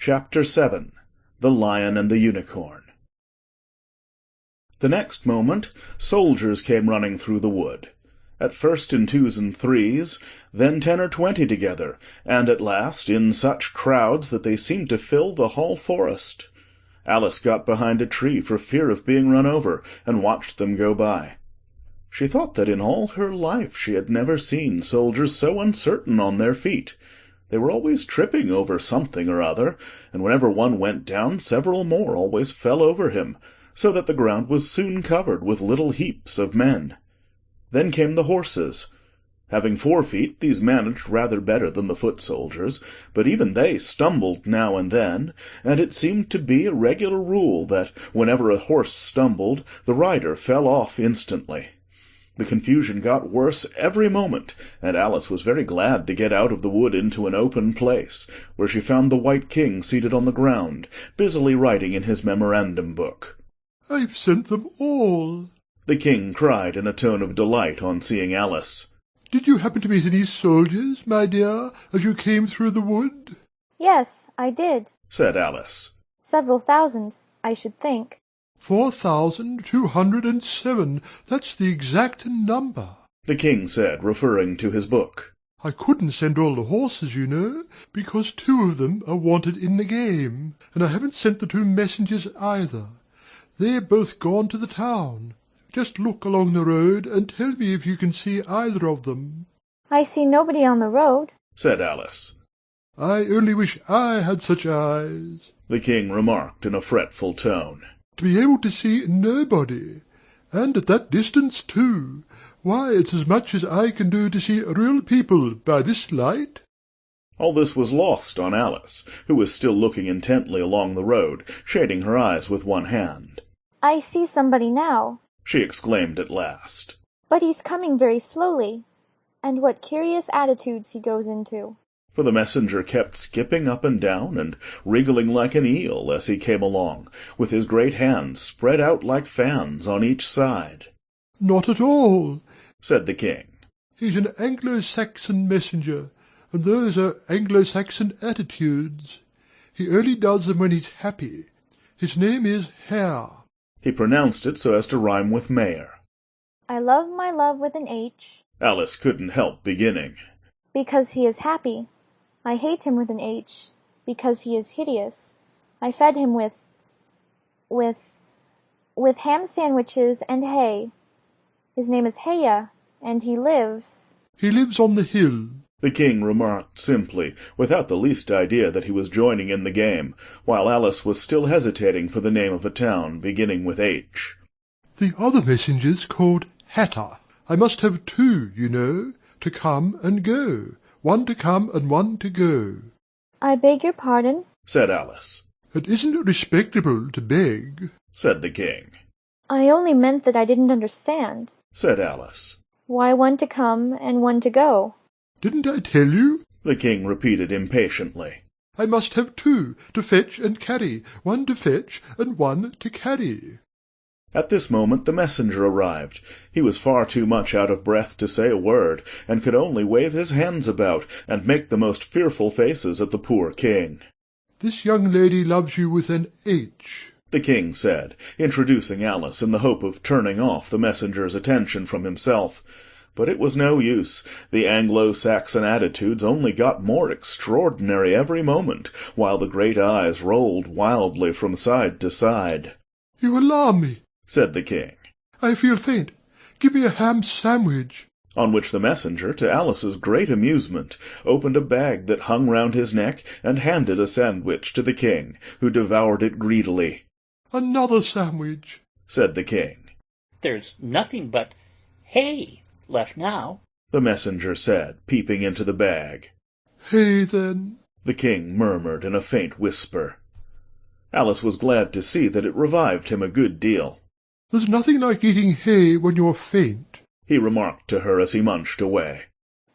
Chapter 7. The Lion and the Unicorn. The next moment, soldiers came running through the wood. At first in twos and threes, then 10 or 20 together, and at last in such crowds that they seemed to fill the whole forest. Alice got behind a tree for fear of being run over, and watched them go by. She thought that in all her life she had never seen soldiers so uncertain on their feet. They were always tripping over something or other, and whenever one went down, several more always fell over him, so that the ground was soon covered with little heaps of men. Then came the horses. Having 4 feet, these managed rather better than the foot soldiers, but even they stumbled now and then, and it seemed to be a regular rule that, whenever a horse stumbled, the rider fell off instantly. The confusion got worse every moment, and Alice was very glad to get out of the wood into an open place, where she found the White King seated on the ground, busily writing in his memorandum book. "I've sent them all," the King cried in a tone of delight on seeing Alice. "Did you happen to meet any soldiers, my dear, as you came through the wood?" "Yes, I did," said Alice. "Several thousand, I should think." 4,207. That's the exact number," the King said, referring to his book. "I couldn't send all the horses, you know, because 2 of them are wanted in the game, and I haven't sent the 2 messengers either. They're both gone to the town. Just look along the road and tell me if you can see either of them." "I see nobody on the road," said Alice. "I only wish I had such eyes," the King remarked in a fretful tone. "to be able to see nobody, and at that distance too. Why, it's as much as I can do to see real people by this light." All this was lost on Alice, who was still looking intently along the road, shading her eyes with one hand. "I see somebody now," she exclaimed at last. "but he's coming very slowly, and what curious attitudes he goes into." For the messenger kept skipping up and down and wriggling like an eel as he came along, with his great hands spread out like fans on each side. "Not at all," said the King. "He's an Anglo-Saxon messenger, and those are Anglo-Saxon attitudes. He only does them when he's happy. His name is Hare." He pronounced it so as to rhyme with mayor. "I love my love with an H," Alice couldn't help beginning. "because he is happy. I hate him with an H, because he is hideous. I fed him with ham sandwiches and hay. His name is Heya, and he lives—" "He lives on the hill," the King remarked simply, without the least idea that he was joining in the game, while Alice was still hesitating for the name of a town beginning with H. "The other messenger's called Hatter. I must have 2, you know, to come and go. 1 to come and 1 to go." "I beg your pardon," said Alice. "It isn't respectable to beg," said the King. "I only meant that I didn't understand. said Alice. Why 1 to come and 1 to go?" "Didn't I tell you?" the King repeated impatiently. "I must have 2 to fetch and carry. 1 to fetch and 1 to carry." At this moment the messenger arrived. He was far too much out of breath to say a word, and could only wave his hands about, and make the most fearful faces at the poor King. "This young lady loves you with an H," the King said, introducing Alice in the hope of turning off the messenger's attention from himself. But it was no use. The Anglo-Saxon attitudes only got more extraordinary every moment, while the great eyes rolled wildly from side to side. "You alarm me," said the King. "I feel faint. Give me a ham sandwich." On which the messenger, to Alice's great amusement, opened a bag that hung round his neck, and handed a sandwich to the King, who devoured it greedily. "Another sandwich," said the King. "There's nothing but hay left now," the messenger said, peeping into the bag. "Hay, then," the King murmured in a faint whisper. Alice was glad to see that it revived him a good deal. "There's nothing like eating hay when you're faint," he remarked to her as he munched away.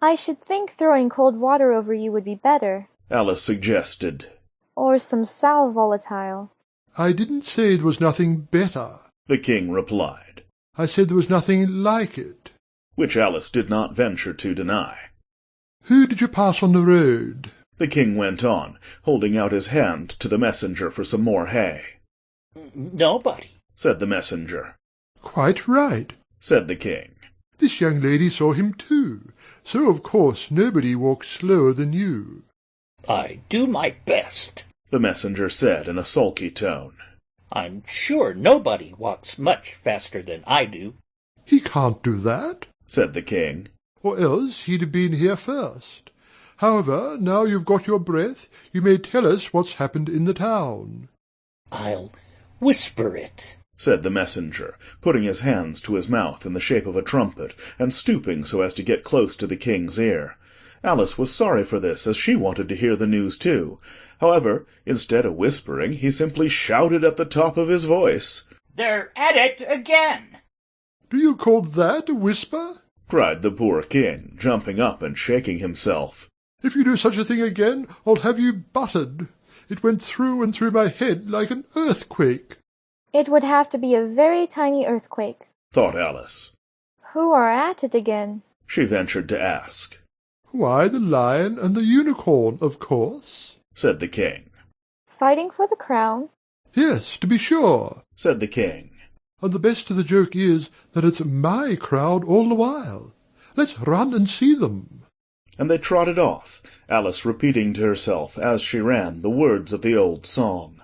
"I should think throwing cold water over you would be better." Alice suggested. "Or some sal volatile." "I didn't say there was nothing better," the King replied. "I said there was nothing like it." Which Alice did not venture to deny. "Who did you pass on the road?" The king went on, holding out his hand to the messenger for some more hay. Nobody, said the messenger. Quite right, said the king. This young lady saw him too, so of course nobody walks slower than you. I do my best, the messenger said in a sulky tone. I'm sure nobody walks much faster than I do. He can't do that, said the king. Or else he'd have been here first. However, now you've got your breath, you may tell us what's happened in the town. I'll whisper it, said the messenger, putting his hands to his mouth in the shape of a trumpet, and stooping so as to get close to the king's ear. Alice was sorry for this, as she wanted to hear the news too. However, instead of whispering, he simply shouted at the top of his voice. They're at it again! Do you call that a whisper? cried the poor king, jumping up and shaking himself. If you do such a thing again, I'll have you buttered. It went through and through my head like an earthquake. It would have to be a very tiny earthquake, thought Alice. Who are at it again? She ventured to ask. Why, the lion and the unicorn, of course, said the king. Fighting for the crown? Yes, to be sure, said the king. And the best of the joke is that it's my crowd all the while. Let's run and see them. And they trotted off, Alice repeating to herself as she ran the words of the old song.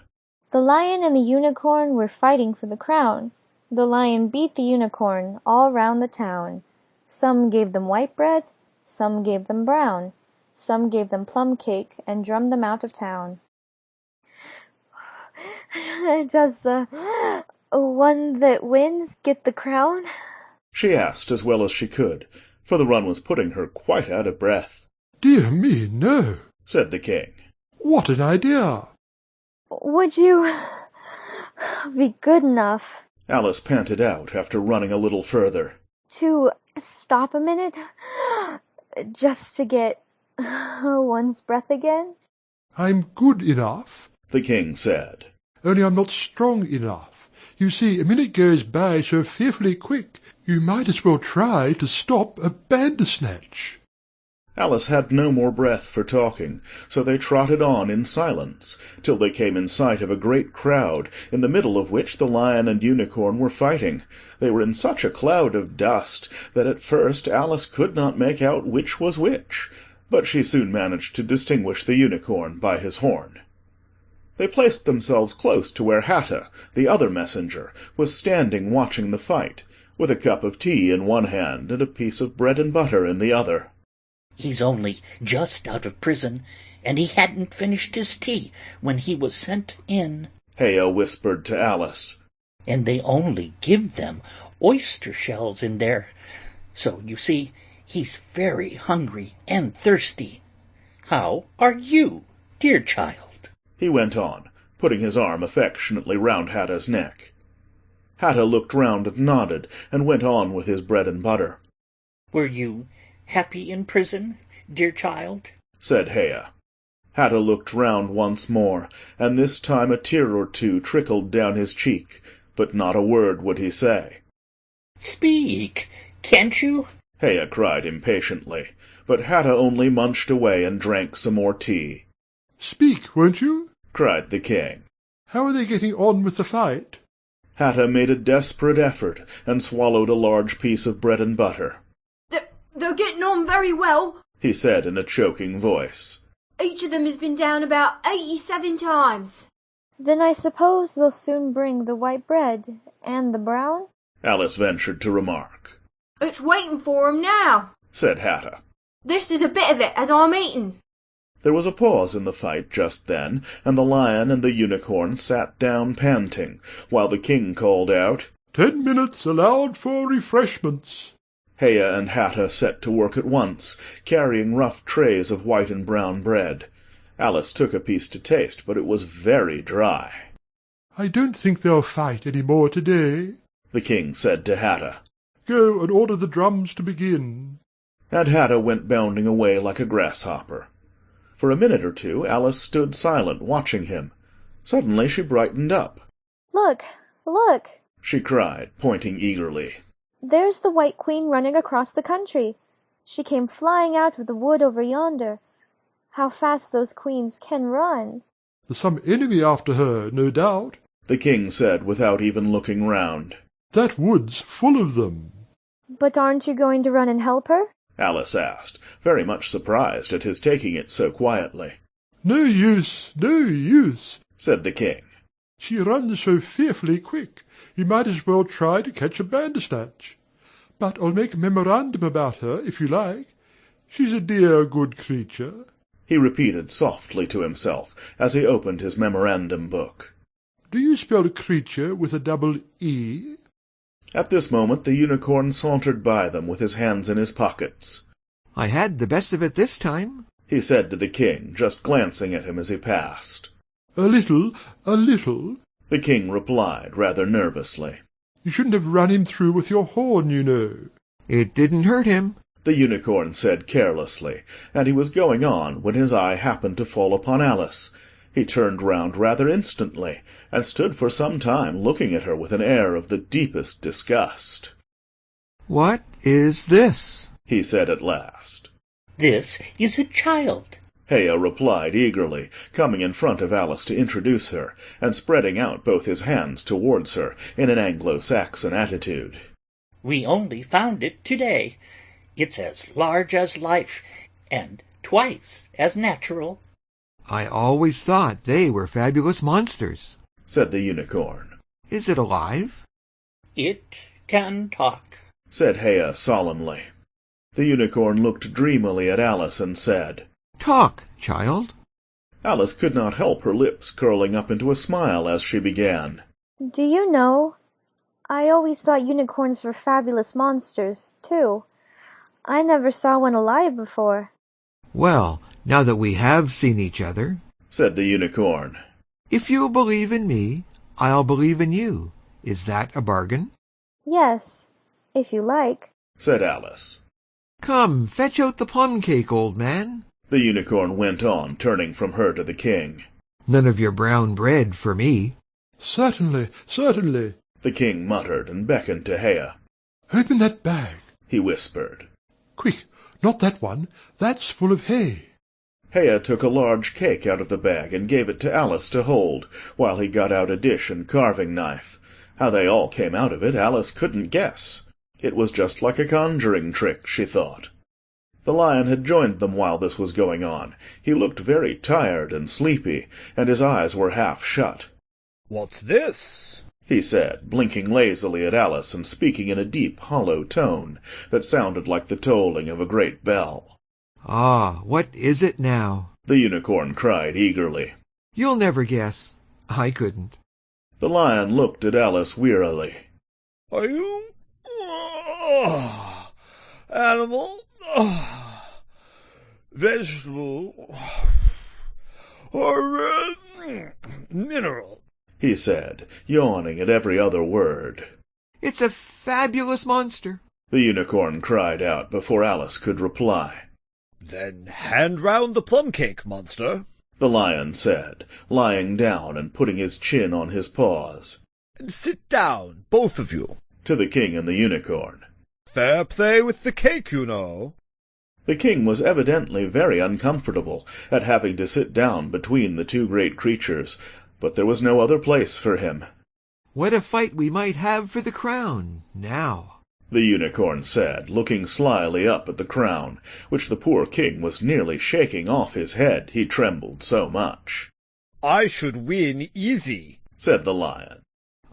The lion and the unicorn were fighting for the crown. The lion beat the unicorn all round the town. Some gave them white bread, some gave them brown. Some gave them plum cake and drummed them out of town. Does the one that wins get the crown? She asked as well as she could, for the run was putting her quite out of breath. Dear me, no, said the king. What an idea! Would you be good enough, Alice panted out after running a little further, to stop a minute, just to get one's breath again? I'm good enough, the king said. Only I'm not strong enough. You see, a minute goes by so fearfully quick, you might as well try to stop a bandersnatch. Alice had no more breath for talking, so they trotted on in silence, till they came in sight of a great crowd, in the middle of which the lion and unicorn were fighting. They were in such a cloud of dust that at first Alice could not make out which was which, but she soon managed to distinguish the unicorn by his horn. They placed themselves close to where Hatta, the other messenger, was standing watching the fight, with a cup of tea in one hand and a piece of bread and butter in the other. He's only just out of prison, and he hadn't finished his tea when he was sent in, Hea whispered to Alice. And they only give them oyster shells in there. So, you see, he's very hungry and thirsty. How are you, dear child? He went on, putting his arm affectionately round Hatta's neck. Hatta looked round and nodded, and went on with his bread and butter. Were you happy in prison, dear child? said Hea. Hatta looked round once more, and this time a tear or two trickled down his cheek, but not a word would he say. Speak, can't you? Hea cried impatiently, but Hatta only munched away and drank some more tea. Speak, won't you? cried the king. How are they getting on with the fight? Hatta made a desperate effort, and swallowed a large piece of bread and butter. They're getting on very well, he said in a choking voice. Each of them has been down about 87 times. Then I suppose they'll soon bring the white bread and the brown? Alice ventured to remark. It's waiting for 'em now, said Hatta. This is a bit of it as I'm eating. There was a pause in the fight just then, and the lion and the unicorn sat down panting, while the king called out, 10 minutes allowed for refreshments. Hea and Hatta set to work at once, carrying rough trays of white and brown bread. Alice took a piece to taste, but it was very dry. I don't think they'll fight any more today, the king said to Hatta. Go and order the drums to begin. And Hatta went bounding away like a grasshopper. For a minute or two Alice stood silent, watching him. Suddenly she brightened up. Look, look! she cried, pointing eagerly. There's the White Queen running across the country. She came flying out of the wood over yonder. How fast those queens can run! There's some enemy after her, no doubt. the king said without even looking round. That wood's full of them. But aren't you going to run and help her? Alice asked, very much surprised at his taking it so quietly. No use, no use, said the king. She runs so fearfully quick, you might as well try to catch a bandersnatch. But I'll make a memorandum about her, if you like. She's a dear good creature. He repeated softly to himself as he opened his memorandum book. Do you spell creature with a double E? At this moment the unicorn sauntered by them with his hands in his pockets. I had the best of it this time, he said to the king, just glancing at him as he passed. A little, a little. The king replied, rather nervously. You shouldn't have run him through with your horn, you know. It didn't hurt him. The unicorn said carelessly, and he was going on when his eye happened to fall upon Alice. He turned round rather instantly, and stood for some time looking at her with an air of the deepest disgust. What is this? He said at last. This is a child. Hea replied eagerly, coming in front of Alice to introduce her, and spreading out both his hands towards her in an Anglo-Saxon attitude. We only found it today. It's as large as life, and twice as natural. I always thought they were fabulous monsters, said the unicorn. Is it alive? It can talk, said Hea solemnly. The unicorn looked dreamily at Alice and said, Talk, child. Alice could not help her lips curling up into a smile as she began. Do you know, I always thought unicorns were fabulous monsters, too. I never saw one alive before. Well, now that we have seen each other, said the unicorn. If you believe in me, I'll believe in you. Is that a bargain? Yes, if you like, said Alice. Come, fetch out the plum cake, old man. The unicorn went on, turning from her to the king. None of your brown bread for me. Certainly, certainly, the king muttered and beckoned to Hea. Open that bag, he whispered. Quick, not that one. That's full of hay. Hea took a large cake out of the bag and gave it to Alice to hold, while he got out a dish and carving knife. How they all came out of it, Alice couldn't guess. It was just like a conjuring trick, she thought. The lion had joined them while this was going on. He looked very tired and sleepy, and his eyes were half shut. "What's this?" he said, blinking lazily at Alice and speaking in a deep, hollow tone that sounded like the tolling of a great bell. Ah, what is it now? The unicorn cried eagerly. You'll never guess. I couldn't. The lion looked at Alice wearily. Are you animal, vegetable, or mineral? He said, yawning at every other word. It's a fabulous monster, the unicorn cried out before Alice could reply. Then hand round the plum cake, monster, the lion said, lying down and putting his chin on his paws. And sit down, both of you, to the king and the unicorn. Fair play with the cake, you know. The king was evidently very uncomfortable at having to sit down between the two great creatures, but there was no other place for him. What a fight we might have for the crown, now, the unicorn said, looking slyly up at the crown, which the poor king was nearly shaking off his head, he trembled so much. I should win easy, said the lion.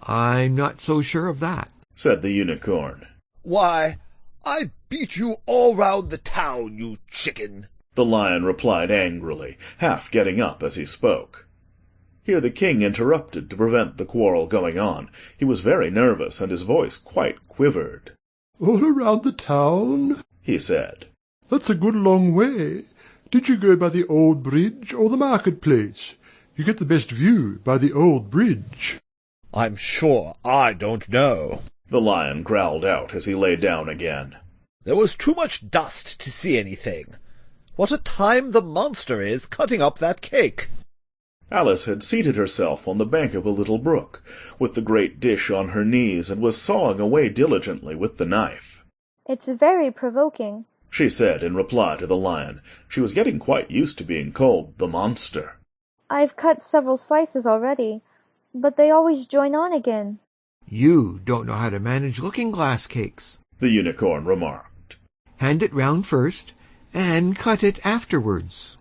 I'm not so sure of that, said the unicorn. Why, I beat you all round the town, you chicken, the lion replied angrily, half getting up as he spoke. Here the king interrupted to prevent the quarrel going on. He was very nervous, and his voice quite quivered. All around the town? he said. That's a good long way. Did you go by the old bridge or the market-place? You get the best view by the old bridge. I'm sure I don't know, the lion growled out as he lay down again. There was too much dust to see anything. What a time the monster is cutting up that cake! Alice had seated herself on the bank of a little brook, with the great dish on her knees, and was sawing away diligently with the knife. It's very provoking, she said in reply to the lion. She was getting quite used to being called the monster. "I've cut several slices already, but they always join on again." You don't know how to manage looking-glass cakes, the unicorn remarked. Hand it round first, and cut it afterwards.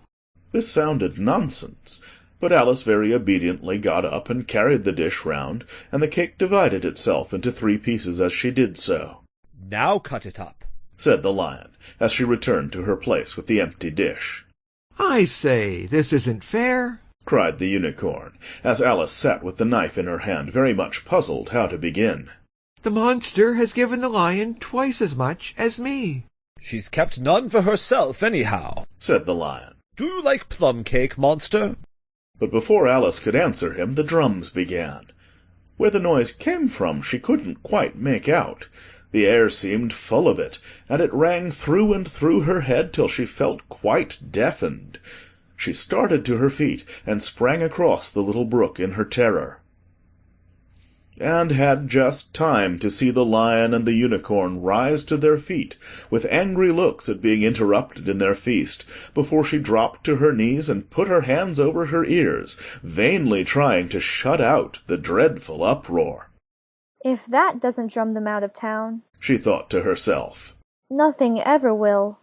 This sounded nonsense, but Alice very obediently got up and carried the dish round, and the cake divided itself into 3 pieces as she did so. Now cut it up, said the lion, as she returned to her place with the empty dish. I say, this isn't fair, cried the unicorn, as Alice sat with the knife in her hand, very much puzzled how to begin. The monster has given the lion twice as much as me. She's kept none for herself, anyhow, said the lion. Do you like plum cake, monster? But before Alice could answer him, the drums began. Where the noise came from she couldn't quite make out. The air seemed full of it, and it rang through and through her head till she felt quite deafened. She started to her feet, and sprang across the little brook in her terror, and had just time to see the lion and the unicorn rise to their feet, with angry looks at being interrupted in their feast, before she dropped to her knees and put her hands over her ears, vainly trying to shut out the dreadful uproar. "If that doesn't drum them out of town," she thought to herself, "nothing ever will."